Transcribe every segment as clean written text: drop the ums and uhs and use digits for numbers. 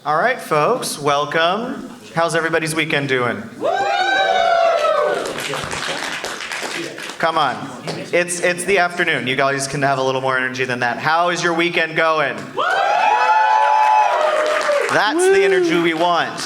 All right, folks, welcome. How's everybody's weekend doing? Come on. It's the afternoon. You guys can have a little more energy than that. How is your weekend going? That's the energy we want.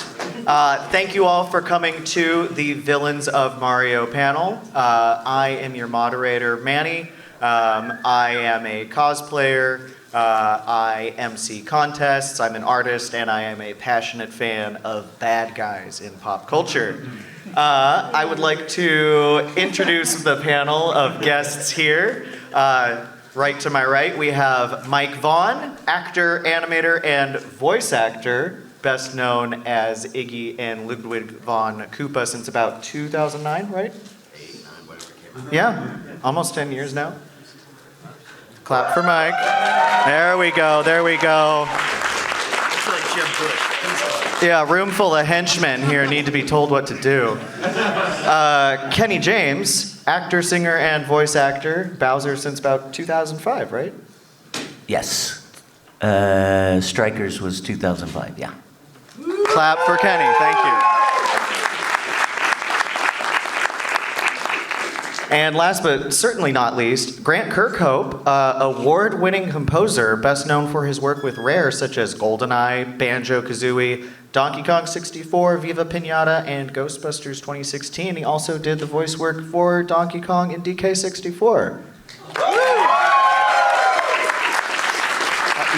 Thank you all for coming to the Villains of Mario panel. I am your moderator, Manny. I am a cosplayer. I MC contests. I'm an artist, and I am a passionate fan of bad guys in pop culture. I would like to introduce the panel of guests here. Right to my right, we have Mike Vaughn, actor, animator, and voice actor, best known as Iggy and Ludwig von Koopa since about 2009, right? 8, 9, whatever it came out. Yeah, almost 10 years now. Clap for Mike. There we go, there we go. It's like Jim Bush. Yeah, room full of henchmen here need to be told what to do. Kenny James, actor, singer, and voice actor. Bowser since about 2005, right? Yes. Strikers was 2005, yeah. Clap for Kenny, thank you. And last but certainly not least, Grant Kirkhope, award-winning composer, best known for his work with Rare, such as GoldenEye, Banjo-Kazooie, Donkey Kong 64, Viva Pinata, and Ghostbusters 2016. He also did the voice work for Donkey Kong in DK64.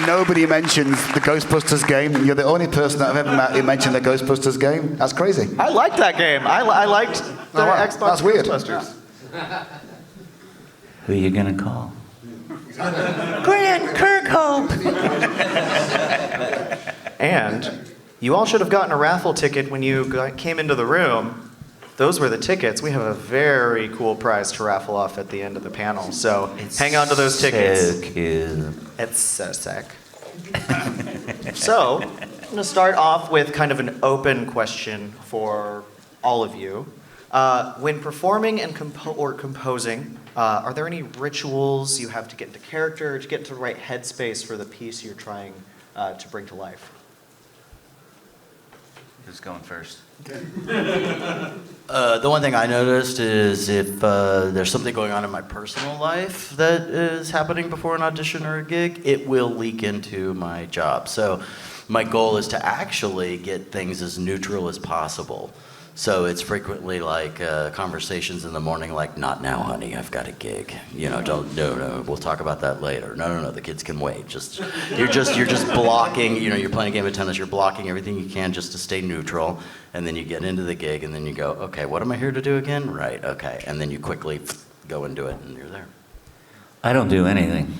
Nobody mentions the Ghostbusters game. You're the only person that I've ever met who mentioned the Ghostbusters game. That's crazy. I liked that game. I liked the Xbox That's weird. Ghostbusters. Who are you gonna call? Grant Kirkhope! And you all should have gotten a raffle ticket when you came into the room. Those were the tickets. We have a very cool prize to raffle off at the end of the panel. So hang on to those tickets. So cute. It's so sick. So I'm going to start off with kind of an open question for all of you. When performing and composing, are there any rituals you have to get into character, to get into the right headspace for the piece you're trying to bring to life? Who's going first? The one thing I noticed is if there's something going on in my personal life that is happening before an audition or a gig, it will leak into my job. So my goal is to actually get things as neutral as possible. So it's frequently like conversations in the morning, like, not now, honey, I've got a gig. You know, no, we'll talk about that later. No, the kids can wait. You're just blocking, you know, you're playing a game of tennis, you're blocking everything you can just to stay neutral. And then you get into the gig and then you go, okay, what am I here to do again? Right, okay. And then you quickly go and do it and you're there. I don't do anything.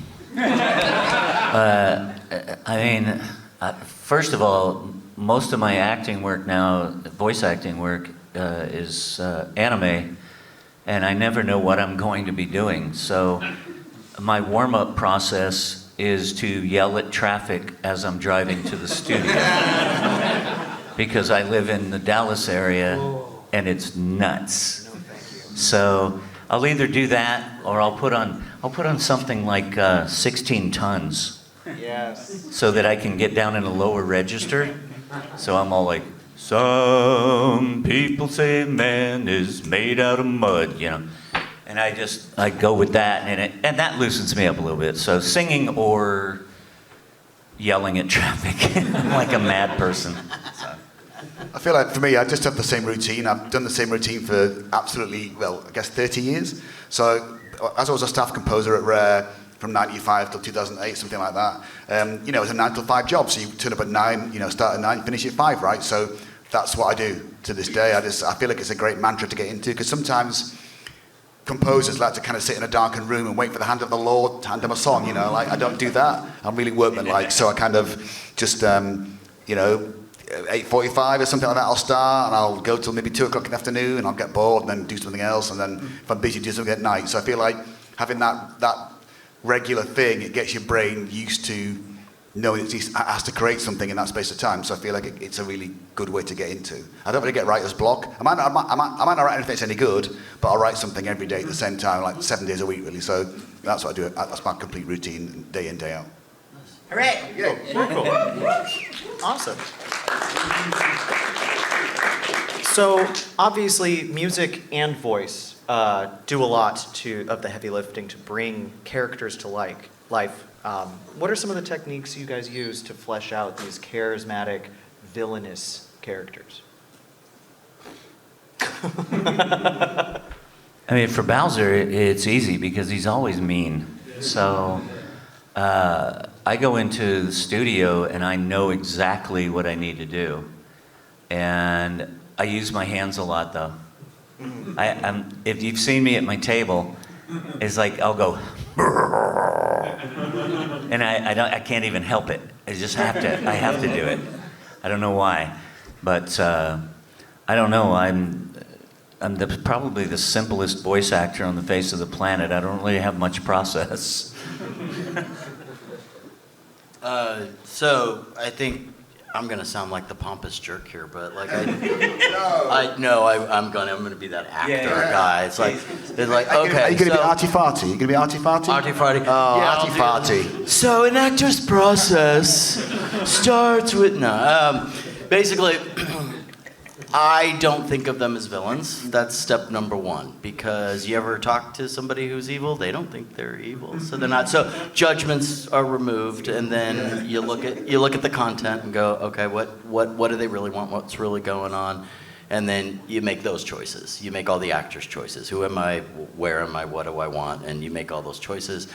First of all, most of my acting work now, voice acting work, is anime, and I never know what I'm going to be doing. So my warm-up process is to yell at traffic as I'm driving to the studio. Because I live in the Dallas area, and it's nuts. No, thank you. So I'll either do that, or I'll put on something like 16 tons. Yes. So that I can get down in a lower register. So I'm all like, some people say man is made out of mud, you know. And I go with that, and that loosens me up a little bit. So singing or yelling at traffic. I'm like a mad person. So. I feel like for me, I just have the same routine. I've done the same routine for absolutely, 30 years. So as I was a staff composer at Rare, from 95 till 2008, something like that. It was a 9 till 5 job, so you turn up at 9, start at 9, finish at 5, right? So that's what I do to this day. I feel like it's a great mantra to get into, because sometimes composers like to kind of sit in a darkened room and wait for the hand of the Lord to hand them a song, like I don't do that. I'm really workmanlike, so I kind of just, 8:45 or something like that, I'll start, and I'll go till maybe 2 o'clock in the afternoon, and I'll get bored, and then do something else, and then if I'm busy, do something at night. So I feel like having that regular thing, it gets your brain used to knowing it has to create something in that space of time. So I feel like it's a really good way to get into. I don't really get writer's block. I might not write anything that's any good, but I'll write something every day at the same time, like 7 days a week, really. So that's what I do. That's my complete routine, day in, day out. Hooray! Yeah, very cool. Awesome. So obviously, music and voice do a lot of the heavy lifting to bring characters to life. What are some of the techniques you guys use to flesh out these charismatic, villainous characters? I mean, for Bowser, it's easy because he's always mean. So I go into the studio and I know exactly what I need to do. And I use my hands a lot, though. If you've seen me at my table, it's like I'll go, and I can't even help it. I just have to. I have to do it. I don't know why, but I don't know. I'm probably the simplest voice actor on the face of the planet. I don't really have much process. So I think I'm gonna sound like the pompous jerk here, but like I'm gonna be that actor guy. It's like okay. Are you gonna be arty farty? Are you gonna be arty farty? Arty farty. Oh, Yeah, arty farty. So an actor's process starts with basically, I don't think of them as villains. That's step number one. Because you ever talk to somebody who's evil, they don't think they're evil, so they're not. So judgments are removed, and then you look at the content and go, okay, what do they really want? What's really going on? And then you make those choices. You make all the actors' choices. Who am I? Where am I? What do I want? And you make all those choices.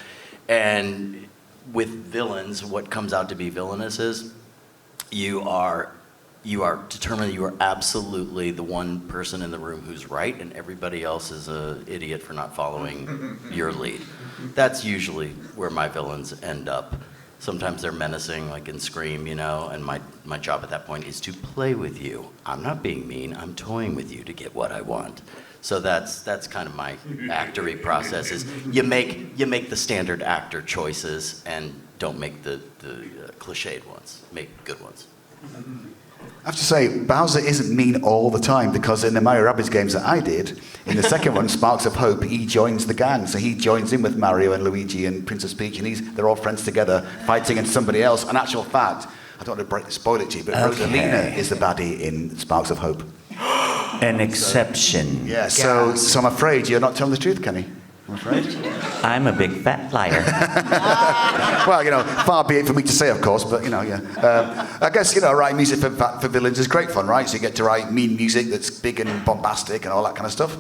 And with villains, what comes out to be villainous is you are determined you are absolutely the one person in the room who's right, and everybody else is an idiot for not following your lead. That's usually where my villains end up. Sometimes they're menacing, like in Scream, and my job at that point is to play with you. I'm not being mean, I'm toying with you to get what I want. So that's kind of my actory process is you make the standard actor choices and don't make the cliched ones, make good ones. I have to say, Bowser isn't mean all the time, because in the Mario Rabbids games that I did, in the second one, Sparks of Hope, he joins the gang. So he joins in with Mario and Luigi and Princess Peach, and they're all friends together, fighting against somebody else. In actual fact, I don't want to spoil it to you, but Rosalina is the baddie in Sparks of Hope. An exception. Yeah, so I'm afraid you're not telling the truth, Kenny. I'm afraid. I'm a big fat liar. Well, far be it for me to say, of course, but, yeah. I guess, writing music for villains is great fun, right? So you get to write mean music that's big and bombastic and all that kind of stuff.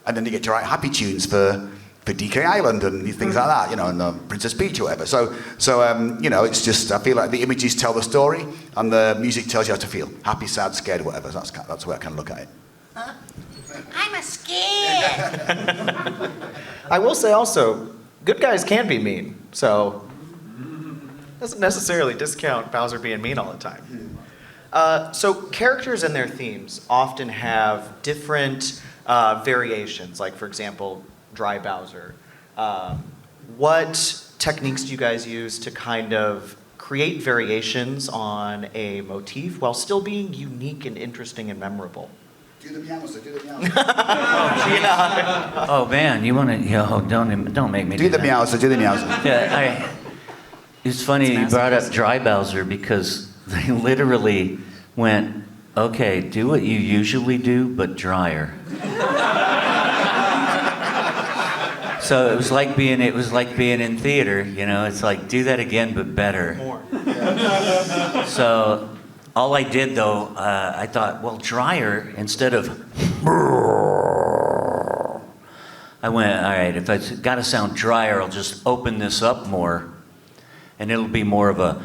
And then you get to write happy tunes for DK Island and things like that, and Princess Peach or whatever. So it's just, I feel like the images tell the story and the music tells you how to feel. Happy, sad, scared, whatever. That's the way I kind of look at it. I'm scared. I will say also, good guys can be mean, so doesn't necessarily discount Bowser being mean all the time. So characters and their themes often have different variations, like for example, Dry Bowser. What techniques do you guys use to kind of create variations on a motif while still being unique and interesting and memorable? Do the meows, do the meows. Yeah. Oh man, you want to? Don't make me do Do the that. meows, do the meows. Yeah, it's funny you brought up Dry Bowser because they literally went, okay, do what you usually do, but drier. So it was like being in theater, It's like do that again, but better. More. So all I did though, I thought, well, drier instead of. I went, all right, if it's got to sound drier, I'll just open this up more, and it'll be more of a.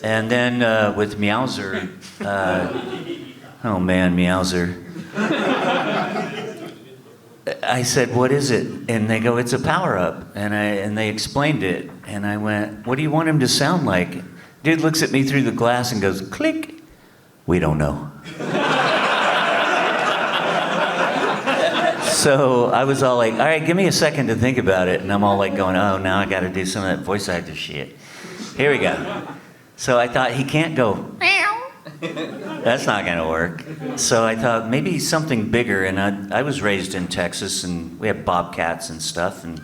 And then with Meowser, oh man, Meowser. I said, what is it? And they go, it's a power-up. And they explained it. And I went, what do you want him to sound like? Dude looks at me through the glass and goes, click. We don't know. So I was all like, all right, give me a second to think about it. And I'm all like going, oh, now I got to do some of that voice actor shit. Here we go. So I thought, he can't go, that's not going to work. So I thought maybe something bigger. And I was raised in Texas, and we have bobcats and stuff. And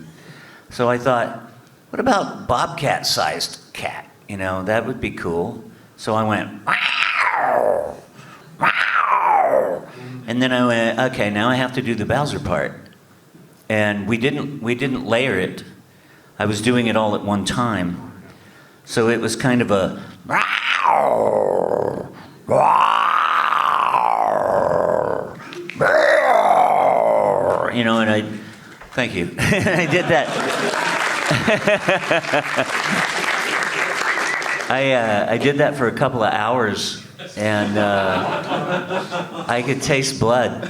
so I thought, what about bobcat-sized cat? you know, that would be cool. So I went, wow, wow. And then I went, okay, now I have to do the Bowser part. And we didn't layer it. I was doing it all at one time. So it was kind of a, wow, wow, you know, and thank you. I did that. I did that for a couple of hours, and I could taste blood.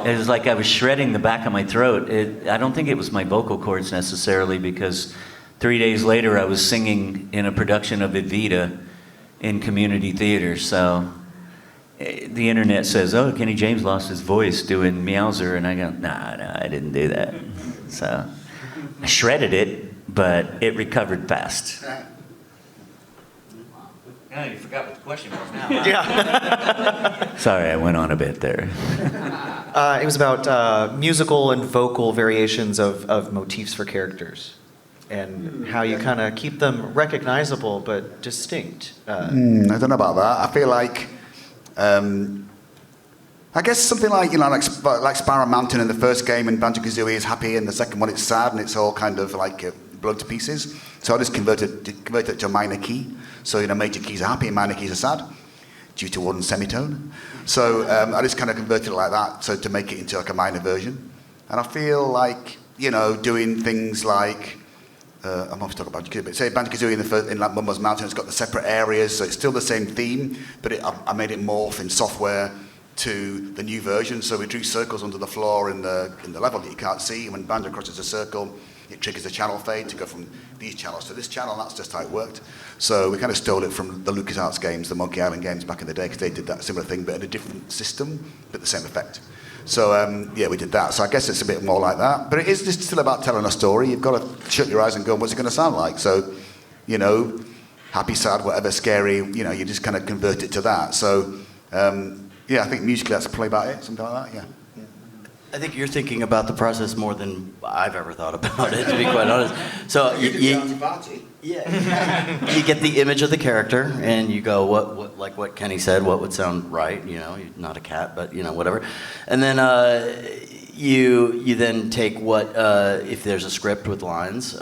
It was like I was shredding the back of my throat. I don't think it was my vocal cords necessarily, because 3 days later I was singing in a production of Evita in community theater. So the internet says, oh, Kenny James lost his voice doing Meowser, and I go, nah, I didn't do that. So I shredded it, but it recovered fast. Oh, you forgot what the question was now. Yeah. Sorry, I went on a bit there. It was about musical and vocal variations of motifs for characters, and how you kind of keep them recognizable but distinct. I don't know about that. I feel like, I guess something like, you know, like Spiral Mountain in the first game, and Banjo-Kazooie is happy, and the second one it's sad, and it's all kind of like blown to pieces. So I just converted it to a minor key. So, you know, major keys are happy and minor keys are sad, due to one semitone. So I just kind of converted it like that, so to make it into like a minor version. And I feel like, you know, doing things like, I'm off to talk about Banjo-Kazooie, but say Banjo-Kazooie in like Mumbo's Mountain, it's got the separate areas, so it's still the same theme, but I made it morph in software to the new version. So we drew circles under the floor in the level that you can't see, and when Banjo crosses a circle, it triggers a channel fade to go from these channels to this channel, and that's just how it worked. So we kind of stole it from the LucasArts games, the Monkey Island games back in the day, because they did that similar thing, but in a different system, but the same effect. So yeah, we did that. So I guess it's a bit more like that. But it is just still about telling a story. You've got to shut your eyes and go, what's it going to sound like? So, you know, happy, sad, whatever, scary, you know, you just kind of convert it to that. So, yeah, I think musically that's probably about it, something like that, yeah. I think you're thinking about the process more than I've ever thought about it, to be quite honest. So you get the image of the character, and you go, what, like what Kenny said, what would sound right? You know, you're not a cat, but you know, whatever. And then you then take what, if there's a script with lines,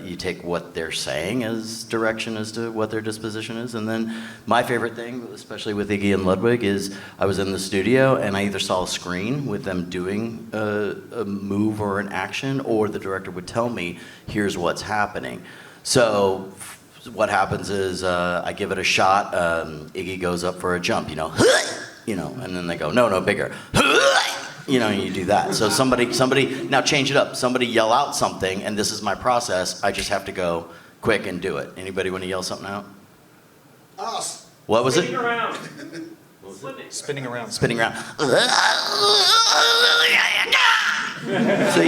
you take what they're saying as direction as to what their disposition is. And then my favorite thing, especially with Iggy and Ludwig, is I was in the studio and I either saw a screen with them doing a move or an action, or the director would tell me, here's what's happening. So what happens is I give it a shot, Iggy goes up for a jump, you know, and then they go, no, bigger. You know, you do that. So somebody, now change it up. Somebody yell out something, and this is my process. I just have to go quick and do it. Anybody want to yell something out? Us. What was it? Spinning around. Spinning around. Spinning around. So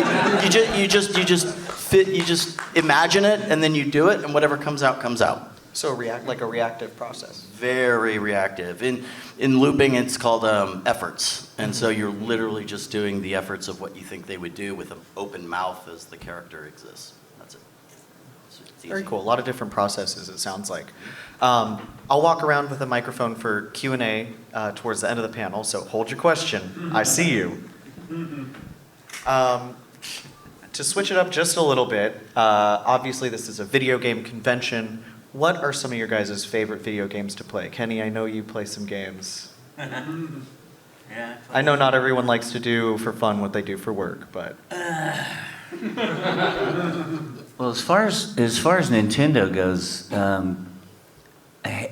you just imagine it, and then you do it, and whatever comes out, comes out. So like a reactive process. Very reactive. In looping, it's called efforts. And so you're literally just doing the efforts of what you think they would do with an open mouth as the character exists. That's it. It's Very easy. cool. A lot of different processes, it sounds like. I'll walk around with a microphone for Q&A towards the end of the panel, so hold your question. I see you. To switch it up just a little bit, obviously this is a video game convention. What are some of your guys' favorite video games to play? Kenny, I know you play some games. Yeah. I know not everyone likes to do for fun what they do for work, but... Well, as far as Nintendo goes, I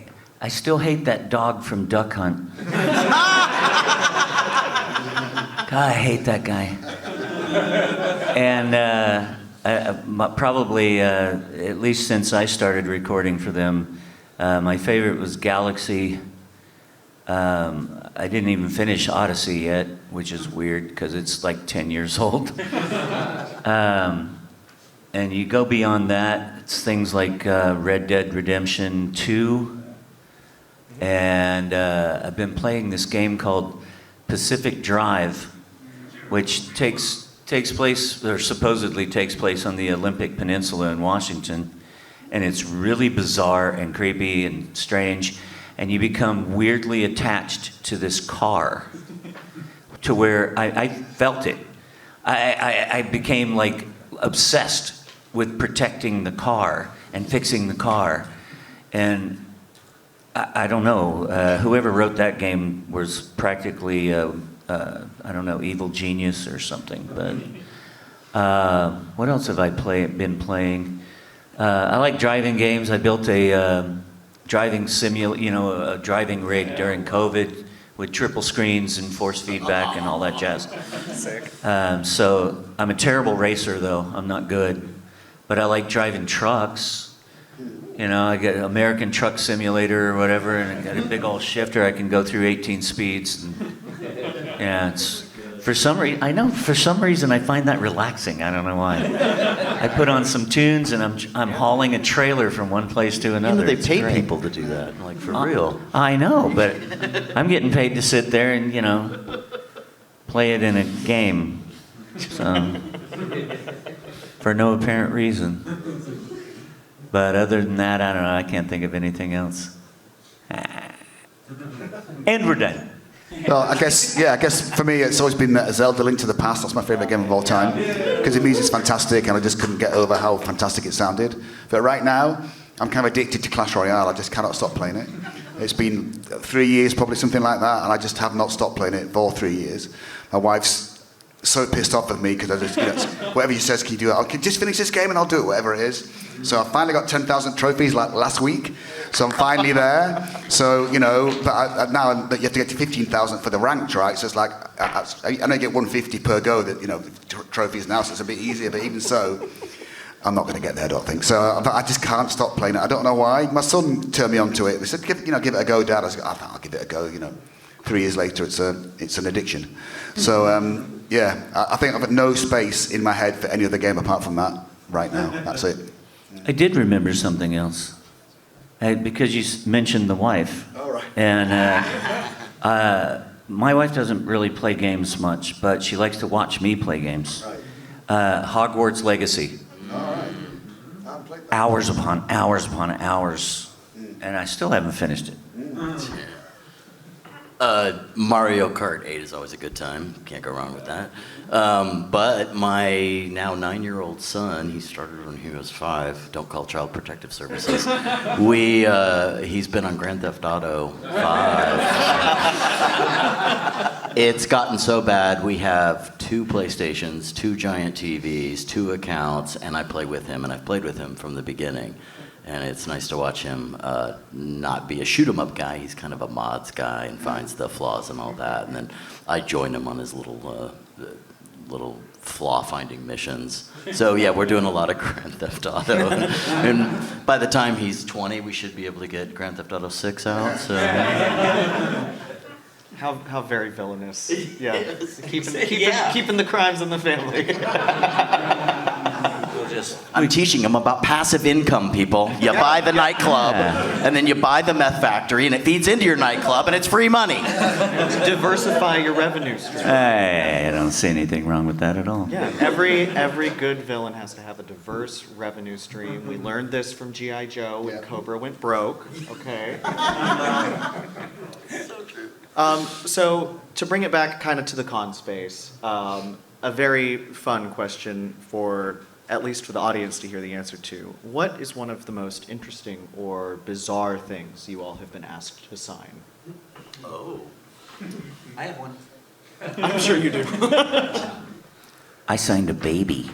still hate that dog from Duck Hunt. God, I hate that guy. And probably, at least since I started recording for them, my favorite was Galaxy. I didn't even finish Odyssey yet, which is weird because it's like 10 years old. And you go beyond that, it's things like Red Dead Redemption 2. And I've been playing this game called Pacific Drive, which takes place, or supposedly takes place on the Olympic Peninsula in Washington. and it's really bizarre and creepy and strange, and you become weirdly attached to this car, to where I felt it. I became like obsessed with protecting the car and fixing the car, and I don't know. Whoever wrote that game was practically, I don't know, evil genius or something. But what else have I been playing? I like driving games. I built a driving a driving rig during COVID with triple screens and force feedback and all that jazz. Sick. So I'm a terrible racer, though. I'm not good. But I like driving trucks. You know, I get American Truck Simulator or whatever, and I got a big old shifter. I can go through 18 speeds. And, yeah, it's for some reason I find that relaxing. I don't know why. I put on some tunes, and I'm hauling a trailer from one place to another. They It's pay great. people to do that, like for real. I know, but I'm getting paid to sit there and play it in a game. So for no apparent reason. But other than that, I don't know. I can't think of anything else. And we're done. Well, I guess for me it's always been Zelda: Link to the Past. That's my favourite game of all time because the music's fantastic, and I just couldn't get over how fantastic it sounded. But right now, I'm kind of addicted to Clash Royale. I just cannot stop playing it. It's been 3 years, probably something like that, and I just have not stopped playing it for 3 years. My wife's so pissed off with me because I just, whatever she says, can you do it? I'll just finish this game and I'll do it, whatever it is. So I finally got 10,000 trophies like last week. So I'm finally there. So, but now you have to get to 15,000 for the ranked, right? So it's like, I only get 150 per go, trophies now, so it's a bit easier. But even so, I'm not going to get there, I don't think. So I just can't stop playing it. I don't know why. My son turned me onto it. He said, give it a go, Dad. I said, I'll give it a go, 3 years later, it's an addiction. So, I think I've got no space in my head for any other game apart from that right now. That's it. I did remember something else. Because you mentioned the wife. All right. And my wife doesn't really play games much, but she likes to watch me play games. Right. Hogwarts Legacy. All right. Hours upon hours. And I still haven't finished it. Mario Kart 8 is always a good time. Can't go wrong with that. But my now 9-year-old son, he started when he was 5. Don't call Child Protective Services. He's been on Grand Theft Auto 5. It's gotten so bad. We have 2 PlayStations, 2 giant TVs, 2 accounts, and I play with him, and I've played with him from the beginning. And it's nice to watch him not be a shoot-'em-up guy. He's kind of a mods guy and finds the flaws and all that. And then I join him on his little flaw-finding missions. So yeah, we're doing a lot of Grand Theft Auto. And by the time he's 20, we should be able to get Grand Theft Auto 6 out. So. How very villainous. Yeah. Keeping the crimes in the family. I'm teaching them about passive income, people. You buy the nightclub, and then you buy the meth factory, and it feeds into your nightclub, and it's free money. Diversify your revenue stream. I don't see anything wrong with that at all. Yeah, every good villain has to have a diverse revenue stream. We learned this from G.I. Joe when Cobra went broke. Okay. So true. So to bring it back kind of to the con space, a very fun question at least for the audience to hear the answer to. What is one of the most interesting or bizarre things you all have been asked to sign? Oh. I have one. I'm sure you do. I signed a baby.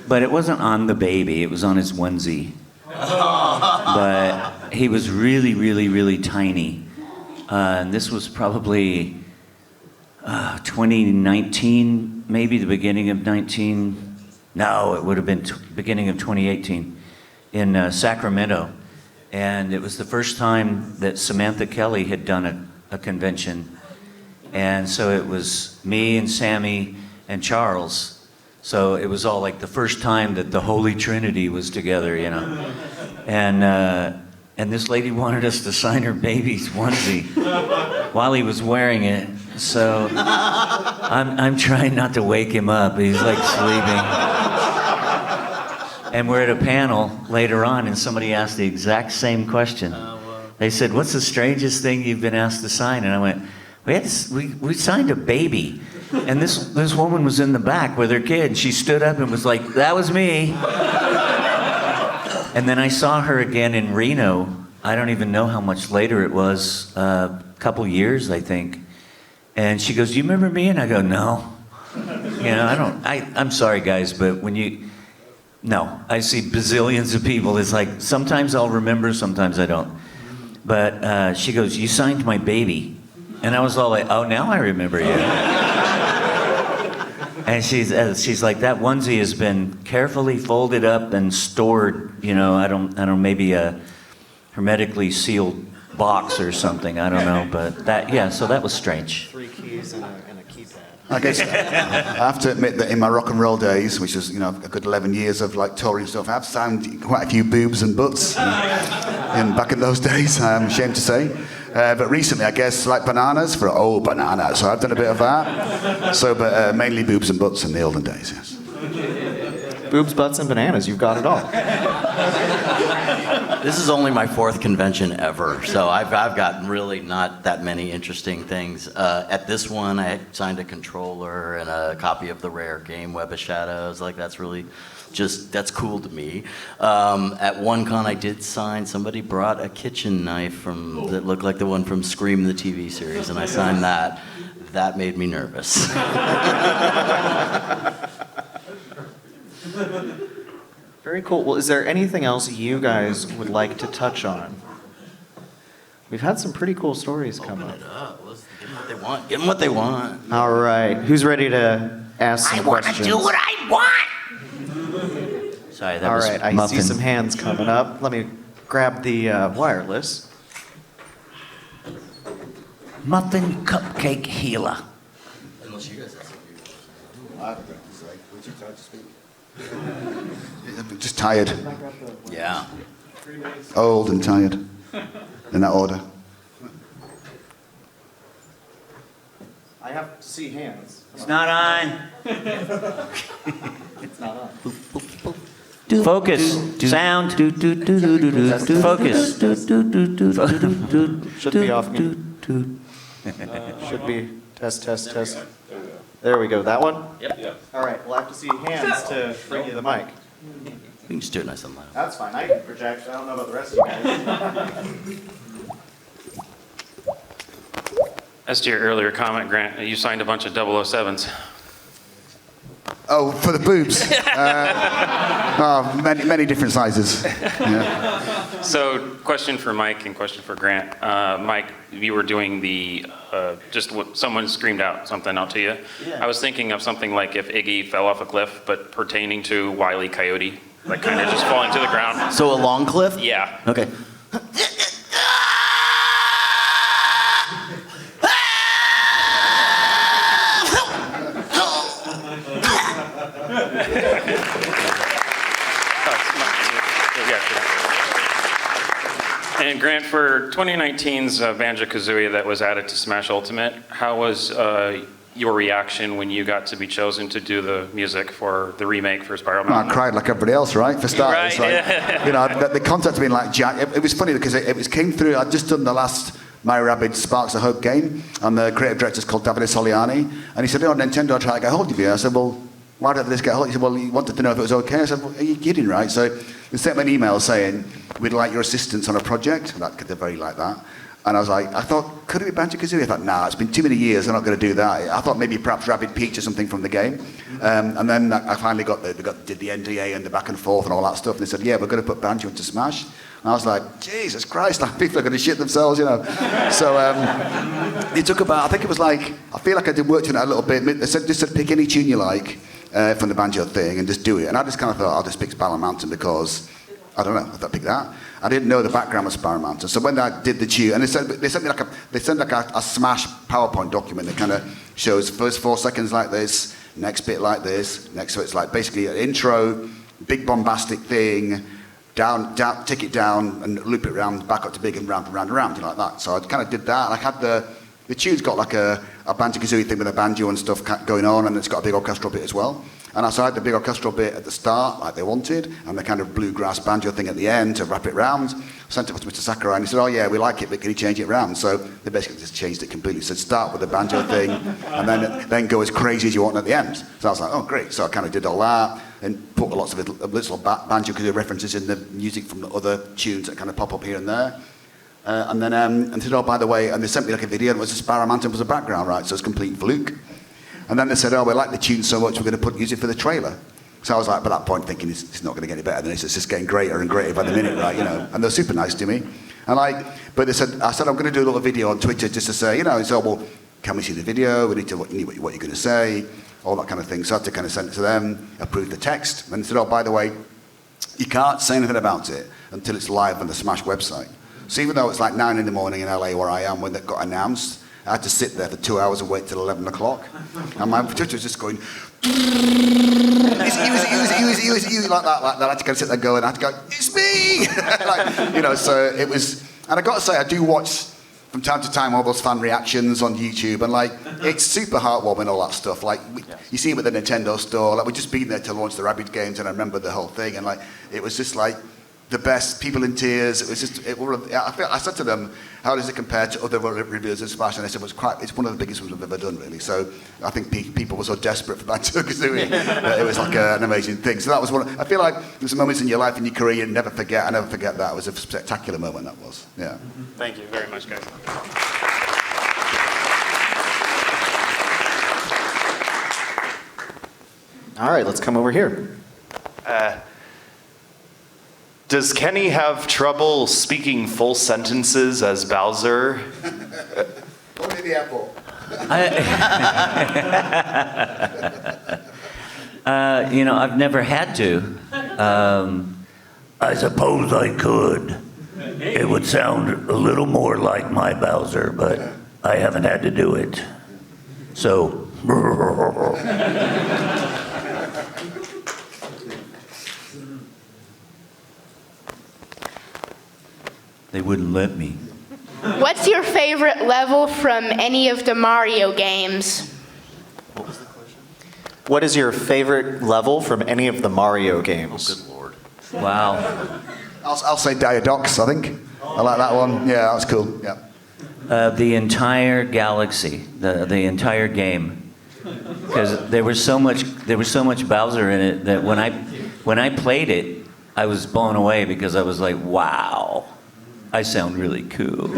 But it wasn't on the baby, it was on his onesie. But he was really, really, really tiny. And this was probably 2019, maybe the beginning of 19. No, it would have been beginning of 2018 in Sacramento. And it was the first time that Samantha Kelly had done a convention. And so it was me and Sammy and Charles. So it was all like the first time that the Holy Trinity was together, And this lady wanted us to sign her baby's onesie while he was wearing it. So I'm trying not to wake him up. He's like sleeping. And we're at a panel later on, and somebody asked the exact same question. They said, "What's the strangest thing you've been asked to sign?" And I went, we signed a baby. And this woman was in the back with her kid, and she stood up and was like, "That was me." And then I saw her again in Reno. I don't even know how much later it was, a couple years, I think. And she goes, "Do you remember me?" And I go, "No." You know, I'm sorry, guys, but no, I see bazillions of people. It's like, sometimes I'll remember, sometimes I don't. But she goes, "You signed my baby." And I was all like, "Oh, now I remember you." And she's like, "That onesie has been carefully folded up and stored, you know, I don't maybe a hermetically sealed box or something, I don't know." But so that was strange. 3 keys and a keypad. I guess I have to admit that in my rock and roll days, which was, you know, a good 11 years of like touring stuff, I've signed quite a few boobs and butts back in those days, I'm ashamed to say. But recently, I guess, like bananas for bananas. So I've done a bit of that. So, but mainly boobs and butts in the olden days, yes. Boobs, butts, and bananas. You've got it all. This is only my 4th convention ever, so I've got really not that many interesting things. At this one, I signed a controller and a copy of the rare game Web of Shadows. Like, that's really that's cool to me. At one con, I did sign, somebody brought a kitchen knife that looked like the one from Scream, the TV series, and I signed that. That made me nervous. Very cool. Well, is there anything else you guys would like to touch on? We've had some pretty cool stories come up. Open it up. Let's give them what they want. Give them what they want. All right. Who's ready to ask some I want to questions? do what I want. Sorry, that All was right. I muffin. see some hands coming up. Let me grab the wireless. Muffin cupcake healer. Unless you guys have something. Just tired. Yeah. Old and tired. In that order. I have to see hands. It's not on. It's not on. Focus. Sound. Focus. Should be off mute. Should be. Test. There we go. That one? Yep. All right. We'll have to see hands to bring you the mic. We can just do it nice and loud. That's fine. I can project. I don't know about the rest of you guys. As to your earlier comment, Grant, you signed a bunch of 007s. Oh, for the boobs. Many different sizes. Yeah. So, question for Mike and question for Grant. Mike, you were doing the just what someone screamed out something out to you. Yeah. I was thinking of something like if Iggy fell off a cliff, but pertaining to Wile E. Coyote, like kind of just falling to the ground. So a long cliff? Yeah. Okay. And Grant, for 2019's Banjo-Kazooie that was added to Smash Ultimate, how was your reaction when you got to be chosen to do the music for the remake for Spiral Well, I Mountain? cried like everybody else, right? For starters, Right, like, yeah. you know, they contacted me like Jack. It was funny because it came through. I'd just done the last Mario Rabbids Sparks of Hope game, and the creative director's called Davide Soliani, and he said, "Oh, Nintendo tried to get hold of you." I said, "Well, why did this get hold?" He said, "Well, he wanted to know if it was okay." I said, "Well, are you kidding, right?" So they sent me an email saying, "We'd like your assistance on a project." They're very like that. And I was like, I thought, could it be Banjo-Kazooie? I thought, nah, it's been too many years, I'm not going to do that. I thought maybe perhaps Rabbid Peach or something from the game. And then I finally did the NDA and the back and forth and all that stuff. And they said, yeah, we're going to put Banjo into Smash. And I was like, Jesus Christ, like, people are going to shit themselves, you know. So it took about, I think it was like, I feel like I did work on it a little bit. They said, just pick any tune you like from the Banjo thing and just do it. And I just kind of thought, I'll just pick Spiral Mountain because, I don't know, I thought I'd pick that. I didn't know the background of Spiral Mountain. So when I did the tune, and they sent me like a Smash PowerPoint document that kind of shows first 4 seconds like this, next bit like this, next, so it's like basically an intro, big bombastic thing, down, take it down and loop it around, back up to big and round, you know, like that. So I kind of did that, and I had the tune's got like a Banjo-Kazooie thing with a banjo and stuff going on, and it's got a big orchestral bit as well. And so I had the big orchestral bit at the start, like they wanted, and the kind of bluegrass banjo thing at the end to wrap it round. Sent it to Mr. Sakurai, and he said, oh yeah, we like it, but can you change it round? So they basically just changed it completely. So start with the banjo thing, and then go as crazy as you want at the end. So I was like, oh great. So I kind of did all that, and put lots of little banjo references in the music from the other tunes that kind of pop up here and there. And then and said, oh, by the way, and they sent me like a video, and it was a Sparrow Mountain was a background, right? So it's complete fluke. And then they said, oh, we like the tune so much, we're going to use it for the trailer. So I was like, by that point, thinking it's not going to get any better than this. It's just getting greater and greater by the minute, right? You know. And they're super nice to me. And but I said, I'm going to do a little video on Twitter just to say, so well, can we see the video? We need to what you're going to say, all that kind of thing. So I had to kind of send it to them, approve the text, and they said, oh, by the way, you can't say anything about it until it's live on the Smash website. So even though it's like 9 in the morning in LA where I am when that got announced, I had to sit there for 2 hours and wait till 11 o'clock. And my Twitter was just going, it's you, like that. I had to kind of sit there going, I had to go, it's me! So it was, and I got to say, I do watch from time to time all those fan reactions on YouTube, and it's super heartwarming, all that stuff. You see it with the Nintendo store, we'd just been there to launch the Rabbids games, and I remember the whole thing, and it was just the best, people in tears. It was just, I said to them, how does it compare to other reveals in Smash? And they said, it's one of the biggest ones we've ever done, really. So I think people were so desperate for Banjo-Kazooie that it was an amazing thing. So that was I feel like there's moments in your life and your career you never forget. I never forget that. It was a spectacular moment, that was, yeah. Thank you very much, guys. All right, let's come over here. Does Kenny have trouble speaking full sentences as Bowser? Only the apple. I've never had to. I suppose I could. It would sound a little more like my Bowser, but I haven't had to do it. So. They wouldn't let me. What's your favorite level from any of the Mario games? What was the question? What is your favorite level from any of the Mario games? Oh, good lord. Wow. I'll say Diadox, I think. I like that one. Yeah, that was cool. Yeah. The entire galaxy, the entire game, because there was so much Bowser in it that when I played it, I was blown away because I was like, wow. I sound really cool.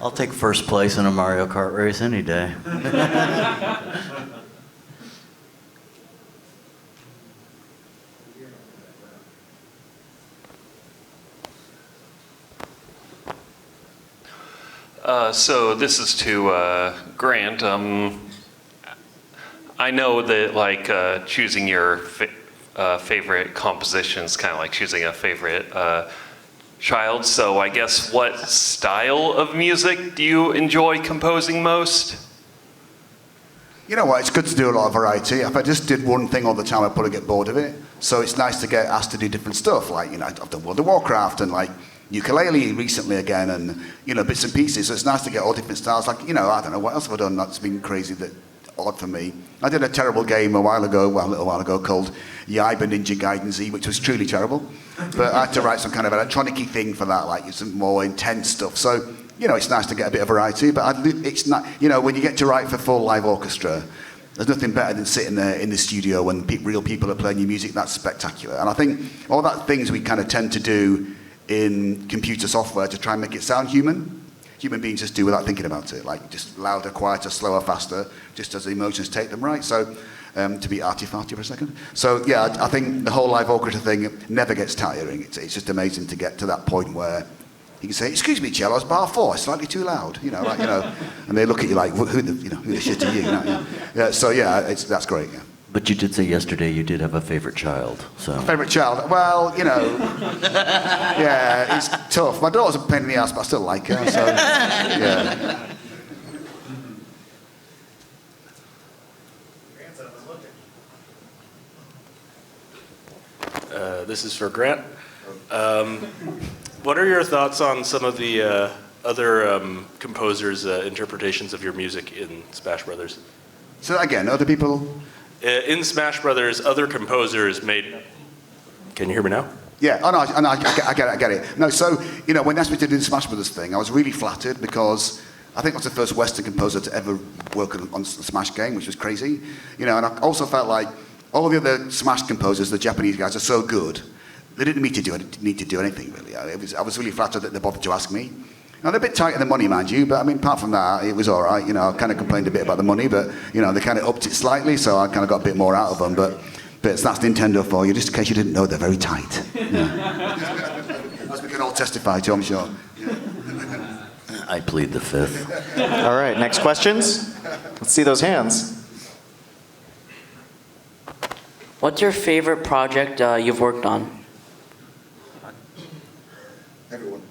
I'll take first place in a Mario Kart race any day. So this is to Grant. I know that choosing your favorite composition is kind of like choosing a favorite child. So I guess what style of music do you enjoy composing most? You know what, it's good to do a lot of variety. If I just did one thing all the time, I'd probably get bored of it. So it's nice to get asked to do different stuff. I've done World of Warcraft and ukulele recently again, and bits and pieces. So it's nice to get all different styles. I don't know, what else have I done that's been crazy odd for me? I did a terrible game a little while ago called Yaiba Ninja Gaiden Z, which was truly terrible. But I had to write some kind of electronic-y thing for that, some more intense stuff. So, it's nice to get a bit of variety, but it's not, when you get to write for full live orchestra, there's nothing better than sitting there in the studio when real people are playing your music. That's spectacular. And I think all that things we kind of tend to do in computer software to try and make it sound human. Human beings just do without thinking about it, just louder, quieter, slower, faster, just as the emotions take them, right? So, to be arty-farty for a second. So, yeah, I think the whole live orchestra thing never gets tiring. It's just amazing to get to that point where you can say, excuse me, cello, it's bar 4, it's slightly too loud, and they look at you like, who the shit are you? Yeah, so, yeah, that's great, yeah. But you did say yesterday you did have a favorite child, so. Favorite child? Well, yeah, it's tough. My daughter's a pain in the ass, but I still like her, so, yeah. This is for Grant. What are your thoughts on some of the other composers' interpretations of your music in Smash Brothers? So again, other people. In Smash Brothers, other composers made. Can you hear me now? Yeah, oh no, I get it. No, so, you know, when they asked me to do the Smash Brothers thing, I was really flattered because I think I was the first Western composer to ever work on a Smash game, which was crazy. You know, and I also felt like all the other Smash composers, the Japanese guys, are so good, they didn't need to do anything, really. I was really flattered that they bothered to ask me. Now, they're a bit tight in the money, mind you, but I mean, apart from that, it was all right. You know, I kind of complained a bit about the money, but, you know, they kind of upped it slightly, so I kind of got a bit more out of them. But that's Nintendo for you, just in case you didn't know, they're very tight. Yeah. As we can all testify to, I'm sure. I plead the fifth. All right, next questions? Let's see those hands. What's your favorite project you've worked on?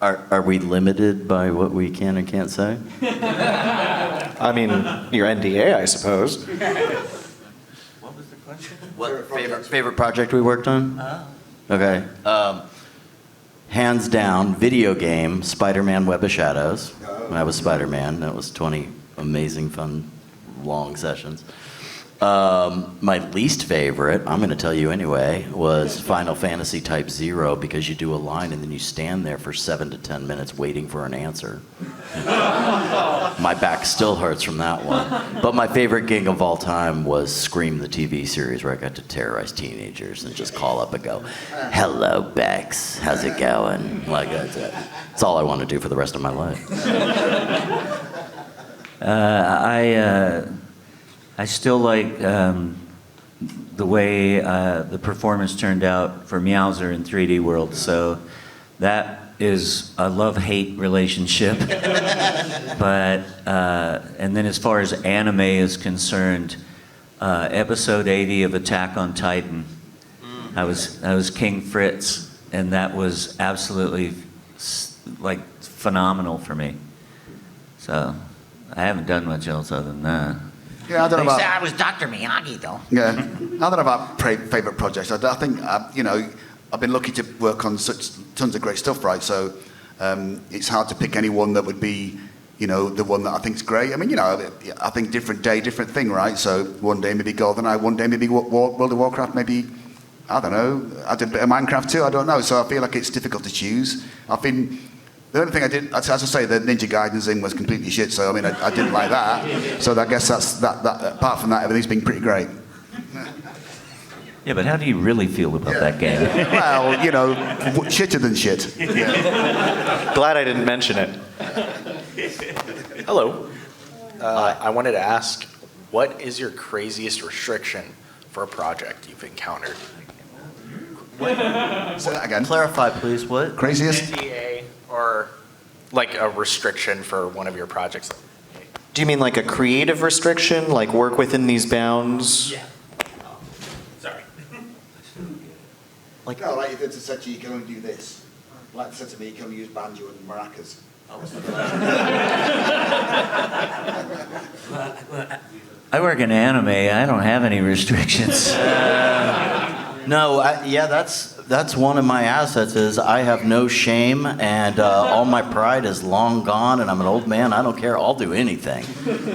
Are we limited by what we can and can't say? I mean, your NDA, I suppose. What was the question? What favorite project we worked on? Okay. Hands down, video game, Spider-Man Web of Shadows. When I was Spider-Man, that was 20 amazing, fun, long sessions. My least favorite, I'm going to tell you anyway, was Final Fantasy Type 0 because you do a line and then you stand there for 7 to 10 minutes waiting for an answer. My back still hurts from that one. But my favorite gig of all time was Scream, the TV series, where I got to terrorize teenagers and just call up and go, "Hello, Bex, how's it going?" Like that's it. That's all I want to do for the rest of my life. I still like the way the performance turned out for Meowser in 3D World. So that is a love-hate relationship. But and then as far as anime is concerned, episode 80 of Attack on Titan, I was King Fritz, and that was absolutely like phenomenal for me. So I haven't done much else other than that. Yeah, I don't know They about. said I was Dr. Miyagi, though. Yeah, I don't know about favourite projects. I think, you know, I've been lucky to work on such tons of great stuff, right? So it's hard to pick any one that would be, you know, the one that I think is great. I mean, you know, I think different day, different thing, right? So one day maybe GoldenEye, one day maybe World of Warcraft, maybe, I don't know, I did a bit of Minecraft too, I don't know. So I feel like it's difficult to choose. The only thing I did, as I say, the Ninja Gaiden thing was completely shit, so I mean, I didn't like that. So I guess that apart from that, everything's been pretty great. Yeah, but how do you really feel about that game? Well, you know, shitter than shit. Glad I didn't mention it. Hello. I wanted to ask, what is your craziest restriction for a project you've encountered? Say that again. Clarify, please. What? Craziest? NDA or like a restriction for one of your projects? Do you mean like a creative restriction, like work within these bounds? Yeah. Sorry. Like, no, like if it's said to you, you can only do this. Like it said to me, you can only use banjo and maracas. I work in anime. I don't have any restrictions. No, that's one of my assets is I have no shame and all my pride is long gone and I'm an old man. I don't care. I'll do anything.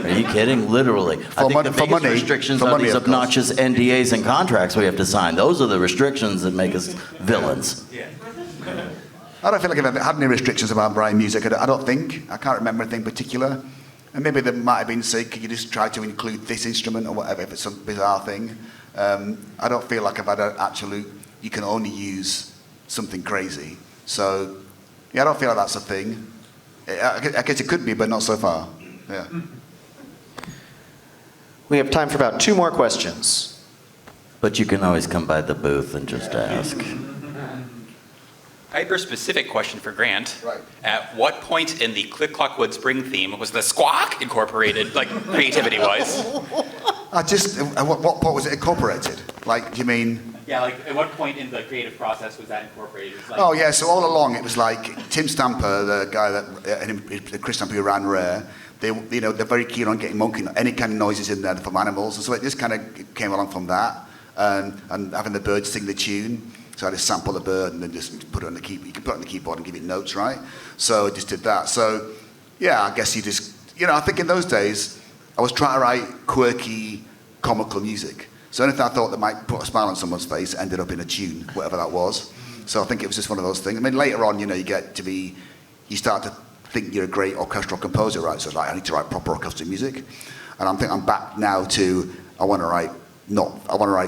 Are you kidding? Literally. I think the biggest restrictions are these obnoxious NDAs and contracts we have to sign. Those are the restrictions that make us villains. I don't feel like I've ever had any restrictions about writing music. I don't think. I can't remember anything particular. And maybe there might have been, say, could you just try to include this instrument or whatever, if it's some bizarre thing. I don't feel like I've had an absolute, you can only use something crazy. So, yeah, I don't feel like that's a thing. I guess it could be, but not so far. Yeah. We have time for about 2 more questions. But you can always come by the booth and just ask. Hyper-specific question for Grant. Right. At what point in the Click Clockwood Spring theme was the squawk incorporated, like creativity-wise? What point was it incorporated? Like, do you mean? Yeah, like at what point in the creative process was that incorporated? Like, Oh yeah, so all along it was like Tim Stamper, the guy that Chris Stamper who ran Rare. They're very keen on getting any kind of noises in there from animals, and so it just kind of came along from that, and having the bird sing the tune. So I just sample the bird and then just put it on the keyboard. You can put it on the keyboard and give it notes, right? So I just did that. So yeah, I guess you just, I think in those days, I was trying to write quirky, comical music. So anything I thought that might put a smile on someone's face ended up in a tune, whatever that was. So I think it was just one of those things. I mean, later on, you start to think you're a great orchestral composer, right? So it's like, I need to write proper orchestral music. And I'm back now to, I want to write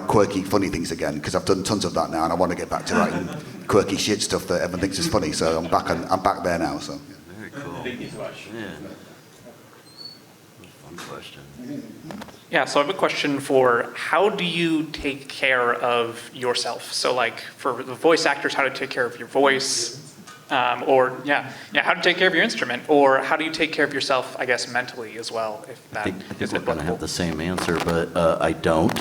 quirky, funny things again, because I've done tons of that now, and I want to get back to writing quirky shit stuff that everyone thinks is funny. So I'm back there now. So. Yeah. Very cool. Yeah. Fun question. Yeah, so I have a question for how do you take care of yourself? So like for the voice actors, how to take care of your voice, how to take care of your instrument, or how do you take care of yourself, I guess, mentally as well, if that I think is we're going to applicable. have the same answer, but I don't.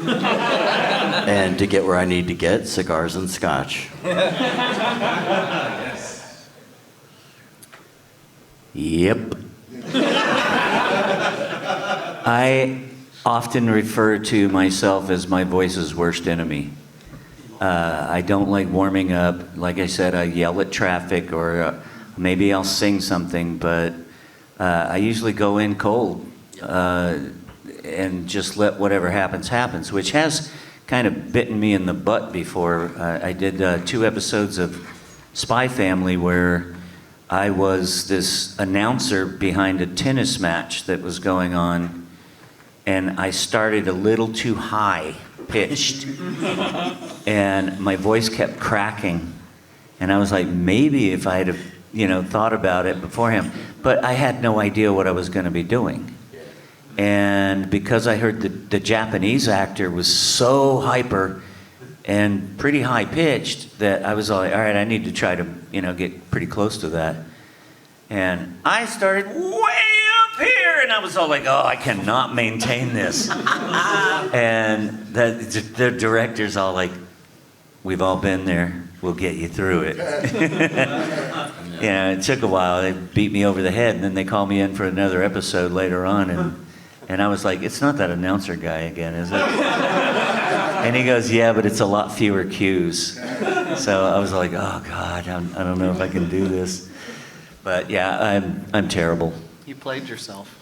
And to get where I need to get, cigars and scotch. Yep. I often refer to myself as my voice's worst enemy. I don't like warming up. Like I said, I yell at traffic, or maybe I'll sing something, but I usually go in cold and just let whatever happens, which has kind of bitten me in the butt before. I did 2 episodes of Spy Family where I was this announcer behind a tennis match that was going on, and I started a little too high pitched, and my voice kept cracking, and I was like, maybe if I had thought about it beforehand, but I had no idea what I was going to be doing. And because I heard the Japanese actor was so hyper and pretty high pitched that I was like, all right, I need to try to get pretty close to that. And I started way up here, and I was all like, oh, I cannot maintain this. And the director's all like, we've all been there, we'll get you through it. Yeah, it took a while. They beat me over the head, and then they called me in for another episode later on, and I was like, it's not that announcer guy again, is it? And he goes, yeah, but it's a lot fewer cues. So I was like, oh God, I don't know if I can do this. But yeah, I'm terrible. You played yourself.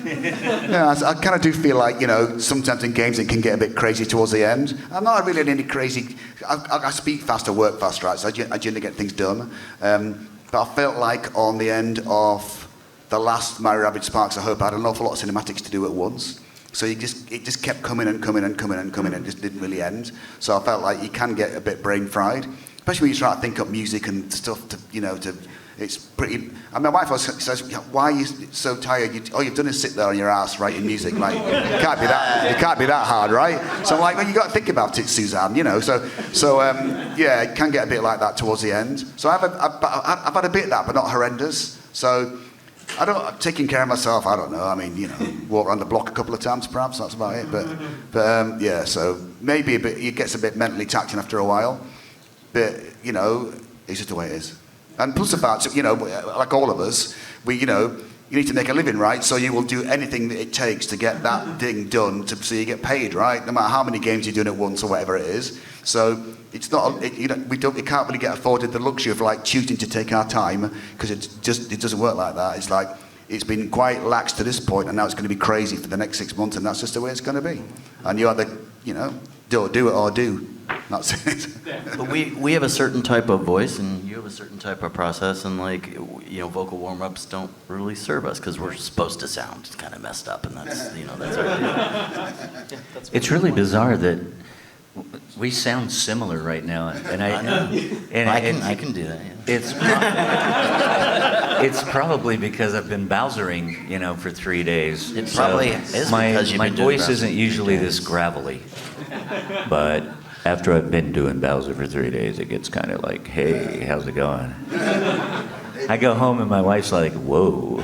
Yeah, I kind of do feel like, sometimes in games it can get a bit crazy towards the end. I'm not really any crazy. I speak faster, work faster, right? So I generally get things done. But I felt like on the end of the last My Rabbids Sparks of Hope, I had an awful lot of cinematics to do at once. So it just kept coming and coming and coming and coming, and it just didn't really end. So I felt like you can get a bit brain fried, especially when you try to think up music and stuff to. It's pretty. I mean, my wife always says, "Why are you so tired? All you've done is sit there on your ass writing music. Like, it can't be that hard, right?" So I'm like, "Well, you got to think about it, Suzanne. So yeah, it can get a bit like that towards the end. So I've had a bit of that, but not horrendous. So I'm taking care of myself. I don't know. I mean, walk around the block a couple of times, perhaps. That's about it. But yeah. So maybe a bit. It gets a bit mentally taxing after a while. But it's just the way it is. And plus the fact, like all of us, you need to make a living, right? So you will do anything that it takes to get that thing done so you get paid, right? No matter how many games you're doing at once or whatever it is. So it's not, we can't really get afforded the luxury of like choosing to take our time, because it doesn't work like that. It's like, it's been quite lax to this point, and now it's going to be crazy for the next 6 months, and that's just the way it's going to be. And you either, do it or do. That's it. But we have a certain type of voice, and you have a certain type of process, and vocal warm-ups don't really serve us because we're supposed to sound kind of messed up, and that's that's our deal. It's really bizarre that we sound similar right now, and I know. And I can do that. Yeah. It's probably because I've been Bowsering, for 3 days. It probably is because you've my been doing voice Bowser isn't usually this gravelly, but after I've been doing Bowser for 3 days, it gets kind of like, hey, how's it going? I go home and my wife's like, whoa.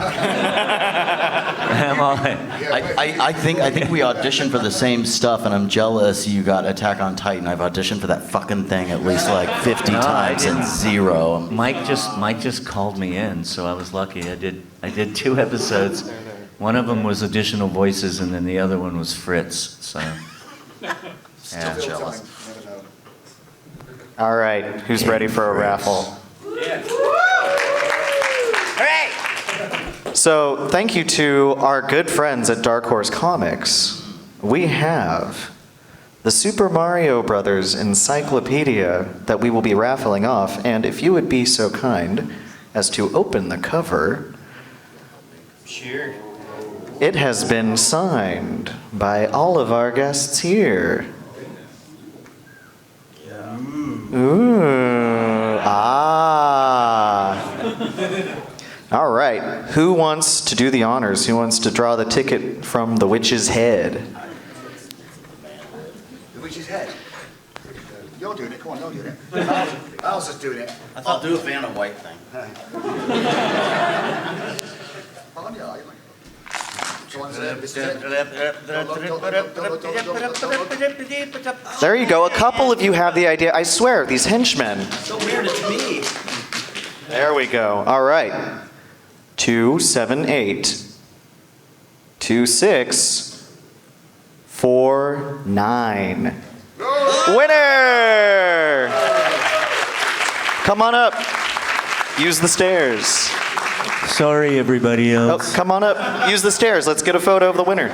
I'm all like, I think we auditioned for the same stuff, and I'm jealous you got Attack on Titan. I've auditioned for that fucking thing at least like 50 times and 0. Mike just called me in, so I was lucky. I did 2 episodes. One of them was additional voices, and then the other one was Fritz. So Still jealous. All right, who's ready for a raffle? Hooray! So thank you to our good friends at Dark Horse Comics. We have the Super Mario Brothers Encyclopedia that we will be raffling off, and if you would be so kind as to open the cover. Sure. It has been signed by all of our guests here. Ooh, ah. All right, who wants to do the honors? Who wants to draw the ticket from the witch's head? The witch's head. You're doing it, come on, you're doing it. I was just doing it. I thought do a Vanna White thing. On you, like. There you go, a couple of you have the idea. I swear, these henchmen. So weird, it's me. There we go, all right. 2, 7, 8. 2, 6. 4, 9. Winner! Come on up. Use the stairs. Sorry, everybody Oh, else. come on up. Use the stairs. Let's get a photo of the winner.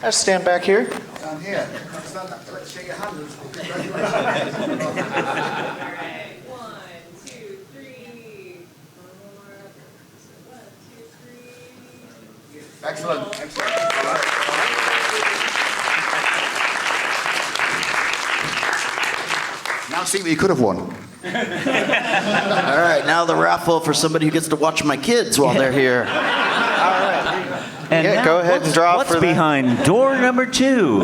Let's stand back here. Down here. Stand up. Let's shake your hand. Excellent. Now see what you could have won. All right, now the raffle for somebody who gets to watch my kids while they're here. And Yeah, now, go ahead and draw what's for that. behind door number 2?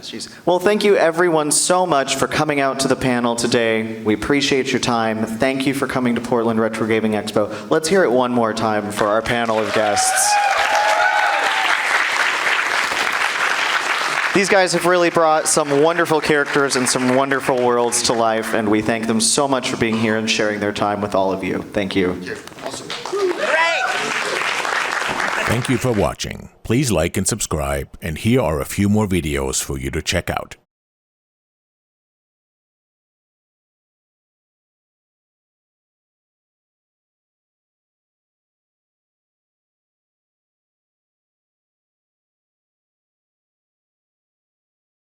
Jeez. Well, thank you everyone so much for coming out to the panel today. We appreciate your time. Thank you for coming to Portland Retro Gaming Expo. Let's hear it one more time for our panel of guests. These guys have really brought some wonderful characters and some wonderful worlds to life, and we thank them so much for being here and sharing their time with all of you. Thank you. Awesome. Thank you for watching. Please like and subscribe, and here are a few more videos for you to check out.